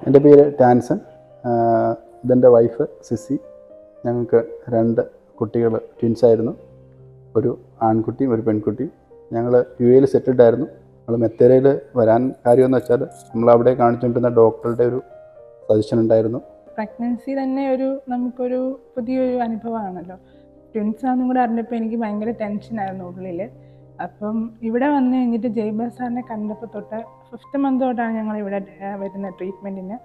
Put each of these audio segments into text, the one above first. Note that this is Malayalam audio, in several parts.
എൻ്റെ പേര് ടാൻസൺ. ഇതെൻ്റെ വൈഫ് സിസി. ഞങ്ങൾക്ക് 2 കുട്ടികൾ ട്വിൻസായിരുന്നു. ഒരു ആൺകുട്ടിയും ഒരു പെൺകുട്ടിയും. ഞങ്ങൾ UAE സെറ്റിൽഡ് ആയിരുന്നു. നമ്മൾ മെത്തേരയിൽ വരാൻ കാര്യമെന്ന് വെച്ചാൽ നമ്മളവിടെ കാണിച്ചുകൊണ്ടിരുന്ന ഡോക്ടറുടെ ഒരു സജഷൻ ഉണ്ടായിരുന്നു. പ്രഗ്നൻസി തന്നെ നമുക്കൊരു പുതിയൊരു അനുഭവമാണല്ലോ. ട്വിൻസാണെന്നും കൂടെ അറിഞ്ഞപ്പോൾ എനിക്ക് ഭയങ്കര ടെൻഷനായിരുന്നു ഉള്ളിൽ. അപ്പം ഇവിടെ വന്നു കഴിഞ്ഞിട്ട് ജയ്ബ സാറിനെ കണ്ടപ്പോൾ തൊട്ട് 5th മന്ത് തൊട്ടാണ് ഞങ്ങൾ ഇവിടെ വരുന്നത്, ട്രീറ്റ്മെൻറ്റിന്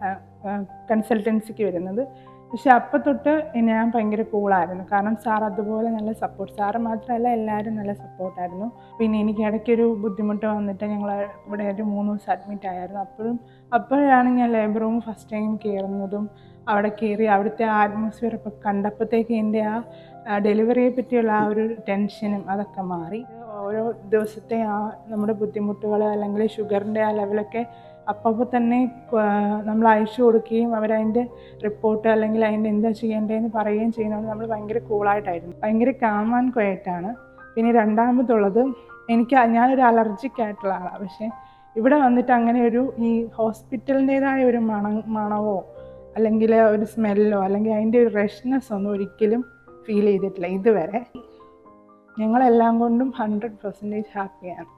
കൺസൾട്ടൻസിക്ക് വരുന്നത്. പക്ഷെ അപ്പം തൊട്ട് ഞാൻ ഭയങ്കര കൂളായിരുന്നു. കാരണം സാർ അതുപോലെ നല്ല സപ്പോർട്ട്, സാറ് മാത്രമല്ല എല്ലാവരും നല്ല സപ്പോർട്ടായിരുന്നു. പിന്നെ എനിക്ക് ഇടയ്ക്കൊരു ബുദ്ധിമുട്ട് വന്നിട്ട് ഞങ്ങൾ ഇവിടെ ഒരു 3 ദിവസം അഡ്മിറ്റ് ആയിരുന്നു. അപ്പോഴാണ് ഞാൻ ലേബർ റൂം ഫസ്റ്റ് ടൈം കയറുന്നതും അവിടെ കയറി അവിടുത്തെ ആറ്റ്മോസ്ഫിയർ ഒക്കെ കണ്ടപ്പോഴത്തേക്ക് എൻ്റെ ആ ഡെലിവറിയെ പറ്റിയുള്ള ആ ഒരു ടെൻഷനും അതൊക്കെ മാറി. ഓരോ ദിവസത്തെ നമ്മുടെ ബുദ്ധിമുട്ടുകൾ അല്ലെങ്കിൽ ഷുഗറിൻ്റെ ആ ലെവലൊക്കെ അപ്പോൾ തന്നെ നമ്മൾ അയച്ചു കൊടുക്കുകയും അവരതിൻ്റെ റിപ്പോർട്ട് അല്ലെങ്കിൽ അതിൻ്റെ എന്താ ചെയ്യേണ്ടതെന്ന് പറയുകയും ചെയ്യുന്നത് നമ്മൾ ഭയങ്കര കൂളായിട്ടായിരുന്നു. ഭയങ്കര കാം ആൻഡ് ക്വയറ്റാണ്. പിന്നെ രണ്ടാമതുള്ളത്, ഞാനൊരു അലർജിക് ആയിട്ടുള്ള ആളാണ്. പക്ഷേ ഇവിടെ വന്നിട്ട് അങ്ങനെ ഈ ഹോസ്പിറ്റലിൻ്റേതായ ഒരു മണവോ അല്ലെങ്കിൽ ഒരു സ്മെല്ലോ അല്ലെങ്കിൽ അതിൻ്റെ ഒരു റഷ്നെസ് ഒന്നും ഒരിക്കലും ഫീൽ ചെയ്തിട്ടില്ല ഇതുവരെ. ഞങ്ങളെല്ലാം കൊണ്ടും 100% ഹാപ്പിയാണ്.